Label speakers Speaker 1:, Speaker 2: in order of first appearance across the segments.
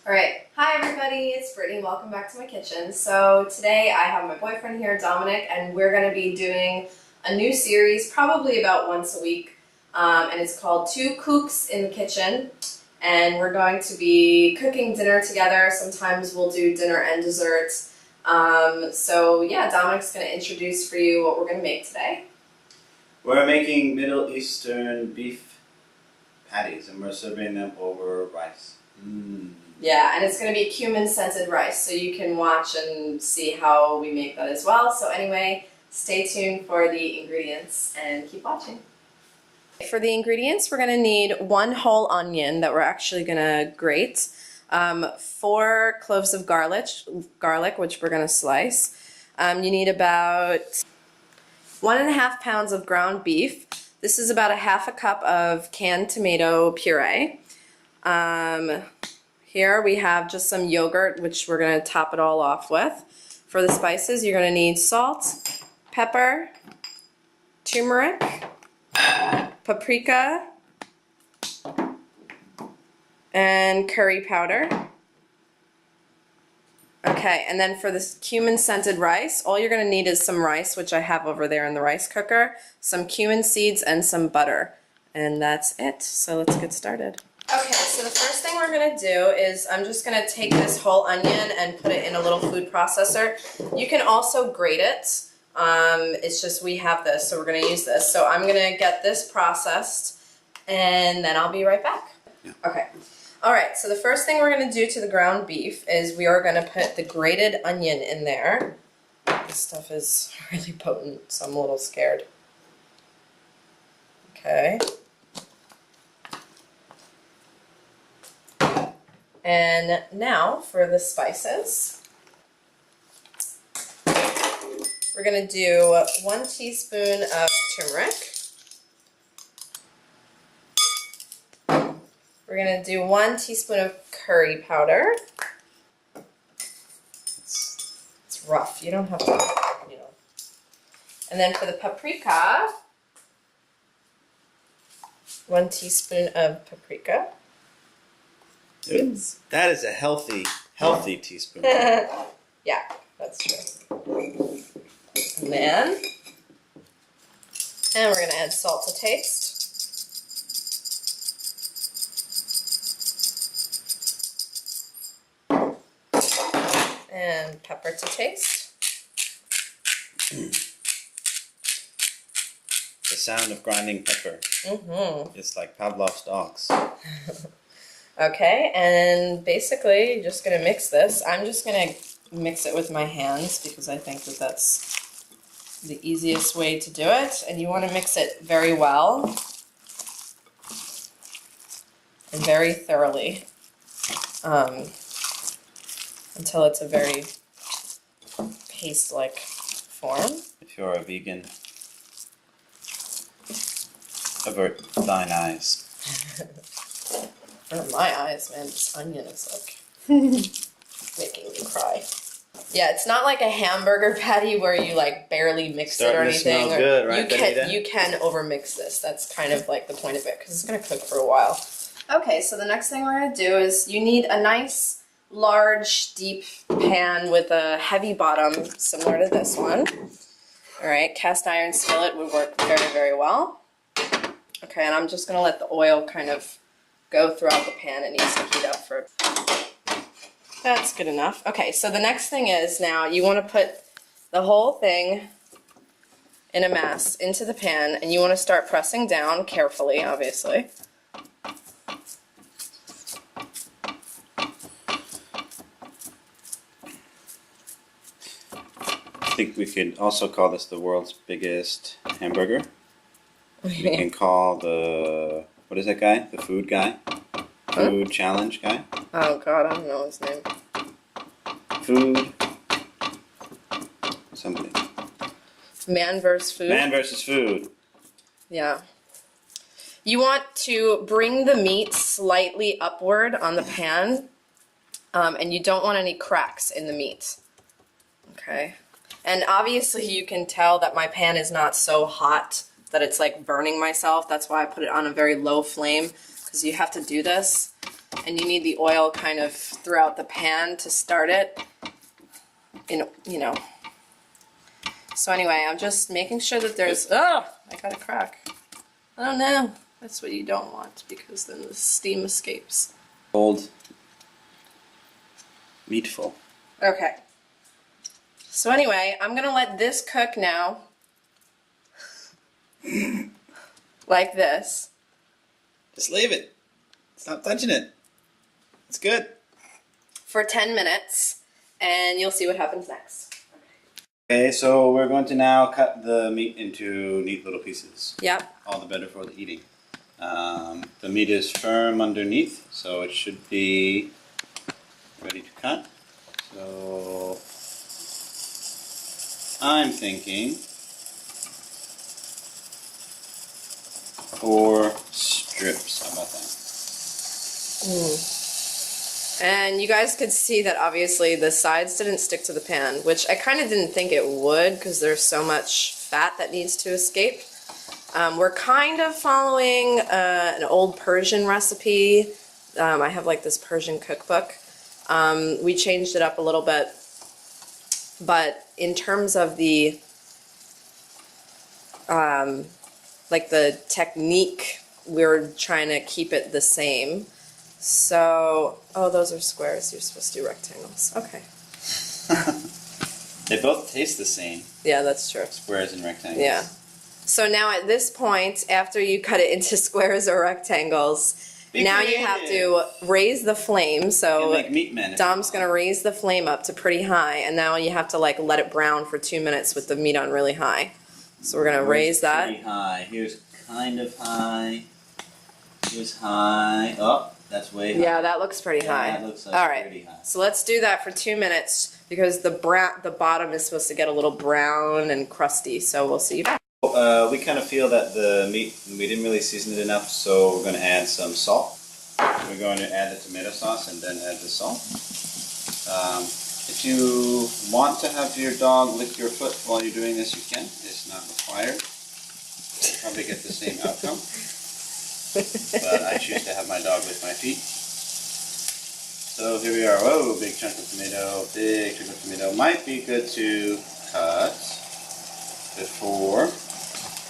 Speaker 1: Alright, hi everybody, it's Brittany. Welcome back to my kitchen. So today I have my boyfriend here, Dominic, and we're going to be doing a new series, probably about once a week, and it's called Two Kooks in the Kitchen, and we're going to be cooking dinner together. Sometimes we'll do dinner and dessert. So yeah, Dominic's going to introduce for you what we're going to make today.
Speaker 2: We're making Middle Eastern beef patties, and we're serving them over rice.
Speaker 1: Yeah, and it's going to be cumin-scented rice, so you can watch and see how we make that as well. So anyway, stay tuned for the ingredients and keep watching. For the ingredients, we're going to need 1 whole onion that we're actually going to grate, 4 cloves of garlic, which we're going to slice. You need about 1.5 pounds of ground beef. This is about 1/2 cup of canned tomato puree. Here we have just some yogurt, which we're going to top it all off with. For the spices, you're going to need salt, pepper, turmeric, paprika, and curry powder. Okay, and then for this cumin-scented rice, all you're going to need is some rice, which I have over there in the rice cooker, some cumin seeds, and some butter. And that's it. So let's get started. Okay, so the first thing we're going to do is I'm just going to take this whole onion and put it in a little food processor. You can also grate it. It's just we have this, so we're going to use this. So I'm going to get this processed, and then I'll be right back.
Speaker 2: Yeah.
Speaker 1: Okay. All right, so the first thing we're going to do to the ground beef is we are going to put the grated onion in there. This stuff is really potent, so I'm a little scared. Okay. And now for the spices. We're going to do 1 teaspoon of turmeric. We're going to do 1 teaspoon of curry powder. It's rough. You don't have to, you know. And then for the paprika, 1 teaspoon of paprika.
Speaker 2: That is a healthy teaspoon.
Speaker 1: Yeah, that's true. And we're going to add salt to taste. And pepper to taste.
Speaker 2: The sound of grinding pepper. It's like Pavlov's dogs.
Speaker 1: Okay, and basically you're just going to mix this. I'm just going to mix it with my hands because I think that that's the easiest way to do it. And you want to mix it very well and very thoroughly until it's a very paste-like form.
Speaker 2: If you're a vegan, avert thine eyes.
Speaker 1: My eyes, man, this onion is like making me cry. Yeah, it's not like a hamburger patty where you like barely mix it or anything.
Speaker 2: Starting to smell good, right?
Speaker 1: You can overmix this. That's kind of like the point of it because it's going to cook for a while. Okay, so the next thing we're going to do is you need a nice, large, deep pan with a heavy bottom similar to this one. All right, cast iron skillet would work very, very well. Okay, and I'm just going to let the oil kind of go throughout the pan. It needs to heat up for... That's good enough. Okay, so the next thing is now you want to put the whole thing in a mass into the pan, and you want to start pressing down carefully, obviously.
Speaker 2: I think we could also call this the world's biggest hamburger. We can call the... What is that guy? The food guy? Food challenge guy?
Speaker 1: Oh god, I don't know his name.
Speaker 2: Food... something.
Speaker 1: Man versus food?
Speaker 2: Man versus food.
Speaker 1: Yeah. You want to bring the meat slightly upward on the pan, and you don't want any cracks in the meat. Okay. And obviously you can tell that my pan is not so hot that it's like burning myself. That's why I put it on a very low flame, because you have to do this and you need the oil kind of throughout the pan to start it. You know. So anyway, I'm just making sure that there's, oh, I got a crack. Oh no, that's what you don't want because then the steam escapes.
Speaker 2: Cold, meatful.
Speaker 1: Okay. So anyway, I'm gonna let this cook now. Like this.
Speaker 2: Just leave it. Stop touching it. It's good.
Speaker 1: For 10 minutes, and you'll see what happens next.
Speaker 2: Okay, so we're going to now cut the meat into neat little pieces.
Speaker 1: Yep.
Speaker 2: All the better for the eating. The meat is firm underneath, so it should be ready to cut. So I'm thinking 4 strips. How about that?
Speaker 1: And you guys could see that obviously the sides didn't stick to the pan, which I kind of didn't think it would because there's so much fat that needs to escape. We're kind of following an old Persian recipe. I have like this Persian cookbook. We changed it up a little bit, but in terms of the like the technique, we're trying to keep it the same. So, oh, those are squares. You're supposed to do rectangles. Okay.
Speaker 2: They both taste the same.
Speaker 1: Yeah, that's true.
Speaker 2: Squares and rectangles.
Speaker 1: Yeah. So now at this point, after you cut it into squares or rectangles, now you have to raise the flame. So
Speaker 2: like meat men
Speaker 1: Dom's going to raise the flame up to pretty high, and now you have to like let it brown for 2 minutes with the meat on really high. So we're going to raise that.
Speaker 2: Pretty high. Here's kind of high. Here's high. Oh, that's way high.
Speaker 1: Yeah, that looks pretty high.
Speaker 2: That looks like
Speaker 1: all right.
Speaker 2: pretty high.
Speaker 1: So let's do that for 2 minutes because the bottom is supposed to get a little brown and crusty. So we'll see you back.
Speaker 2: We kind of feel that the meat, we didn't really season it enough, so we're going to add some salt. We're going to add the tomato sauce and then add the salt. If you want to have your dog lick your foot while you're doing this, you can. It's not required. You'll probably get the same outcome. But I choose to have my dog lick my feet. So here we are. Whoa, big chunk of tomato. Big chunk of tomato. Might be good to cut before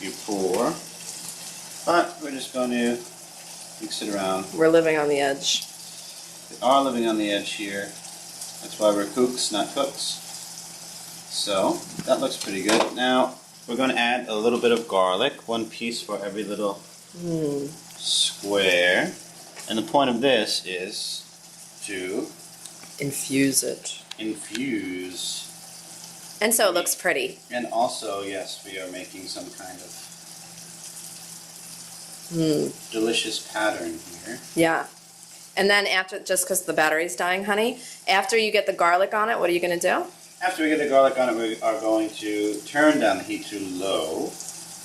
Speaker 2: you pour. But we're just going to mix it around.
Speaker 1: We're living on the edge.
Speaker 2: We are living on the edge here. That's why we're Kooks, not cooks. So that looks pretty good. Now we're going to add a little bit of garlic, 1 piece for every little square. And the point of this is to
Speaker 1: infuse it.
Speaker 2: Infuse.
Speaker 1: And so it looks pretty.
Speaker 2: And also, yes, we are making some kind of delicious pattern here.
Speaker 1: Yeah. And then after, just because the battery's dying, honey, after you get the garlic on it, what are you going to do?
Speaker 2: After we get the garlic on it, we are going to turn down the heat to low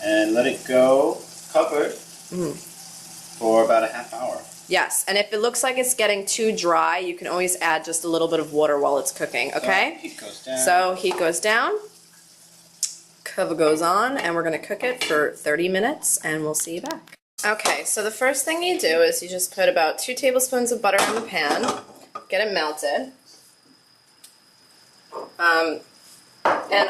Speaker 2: and let it go covered for about a half hour.
Speaker 1: Yes, and if it looks like it's getting too dry, you can always add just a little bit of water while it's cooking, okay?
Speaker 2: So heat goes down.
Speaker 1: So heat goes down, cover goes on, and we're going to cook it for 30 minutes, and we'll see you back. Okay, so the first thing you do is you just put about 2 tablespoons of butter in the pan, get it melted. And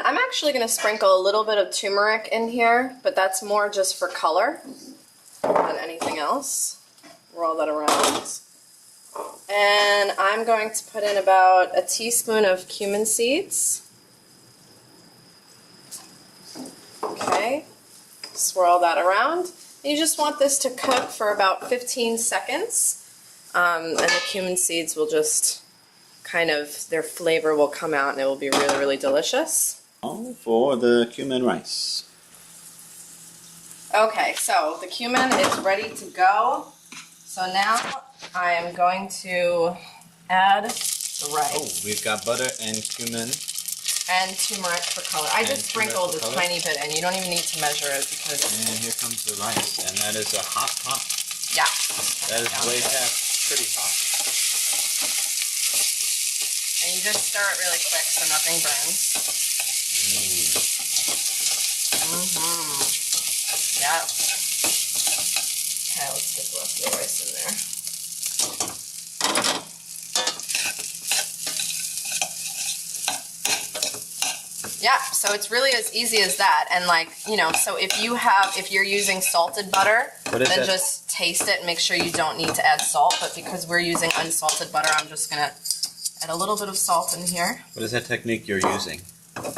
Speaker 1: I'm actually going to sprinkle a little bit of turmeric in here, but that's more just for color than anything else. Roll that around. And I'm going to put in about a teaspoon of cumin seeds. Okay, swirl that around. You just want this to cook for about 15 seconds. And the cumin seeds will just kind of, their flavor will come out and it will be really, really delicious.
Speaker 2: For the cumin rice.
Speaker 1: Okay, so the cumin is ready to go. So now I am going to add the rice.
Speaker 2: Oh, we've got butter and cumin.
Speaker 1: And turmeric for color. I just sprinkled a tiny bit, and you don't even need to measure it because.
Speaker 2: And here comes the rice, and that is a hot pot.
Speaker 1: Yeah.
Speaker 2: That is way past pretty hot.
Speaker 1: And you just stir it really quick so nothing burns. Yeah. Okay, let's get the rest of the rice in there. Yeah, so it's really as easy as that. And like, you know, so if you're using salted butter, then just taste it and make sure you don't need to add salt. But because we're using unsalted butter, I'm just gonna add a little bit of salt in here.
Speaker 2: What is that technique you're using? Do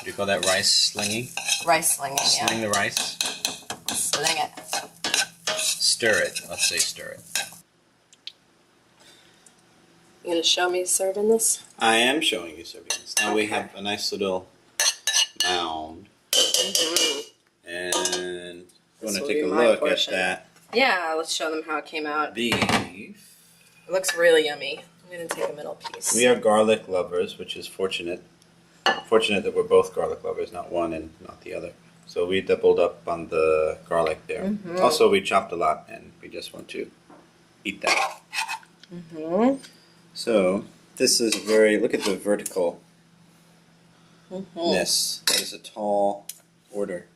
Speaker 2: you call that rice slinging?
Speaker 1: Rice slinging, yeah.
Speaker 2: Sling the rice?
Speaker 1: Sling it.
Speaker 2: Stir it. Let's say stir it.
Speaker 1: You gonna show me serving this?
Speaker 2: I am showing you serving this. Now we have a nice little mound. And we're going to take a look at that.
Speaker 1: Yeah, let's show them how it came out.
Speaker 2: Beef.
Speaker 1: It looks really yummy. I'm going to take a middle piece.
Speaker 2: We are garlic lovers, which is fortunate. Fortunate that we're both garlic lovers, not one and not the other. So we doubled up on the garlic there. Also, we chopped a lot and we just want to eat that. So this is look at the verticalness. That is a tall order.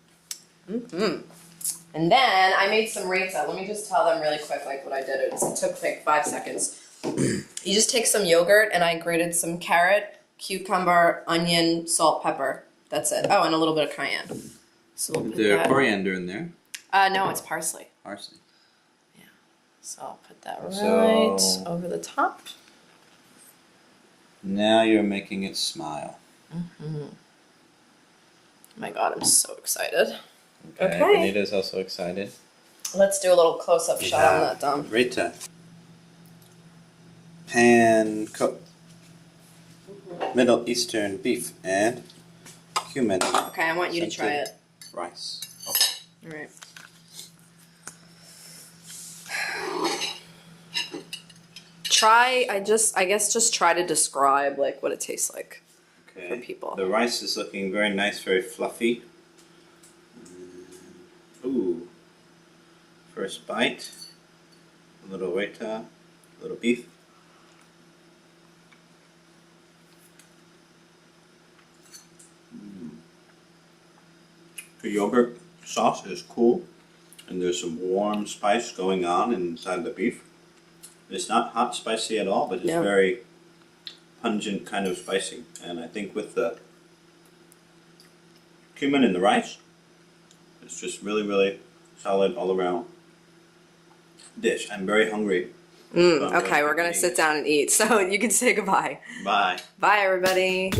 Speaker 1: And then I made some raita. Let me just tell them really quick like what I did. It took like 5 seconds. You just take some yogurt and I grated some carrot, cucumber, onion, salt, pepper. That's it. Oh, and a little bit of cayenne. So we'll put that.
Speaker 2: Coriander in there?
Speaker 1: No, it's parsley.
Speaker 2: Parsley.
Speaker 1: Yeah. So I'll put that right over the top.
Speaker 2: Now you're making it smile.
Speaker 1: Oh my God, I'm so excited.
Speaker 2: Okay. Benita's also excited.
Speaker 1: Let's do a little close-up shot on that, Dom.
Speaker 2: Raita. Pan cooked. Middle Eastern beef and cumin.
Speaker 1: Okay, I want you to try it.
Speaker 2: Rice. Okay.
Speaker 1: All right. I guess just try to describe like what it tastes like for people.
Speaker 2: The rice is looking very nice, very fluffy. Ooh. First bite. A little raita, a little beef. The yogurt sauce is cool, and there's some warm spice going on inside the beef. It's not hot spicy at all, but it's very pungent kind of spicy. And I think with the cumin and the rice, it's just really, really solid all around dish. I'm very hungry.
Speaker 1: Okay, we're going to sit down and eat, so you can say goodbye.
Speaker 2: Bye.
Speaker 1: Bye, everybody.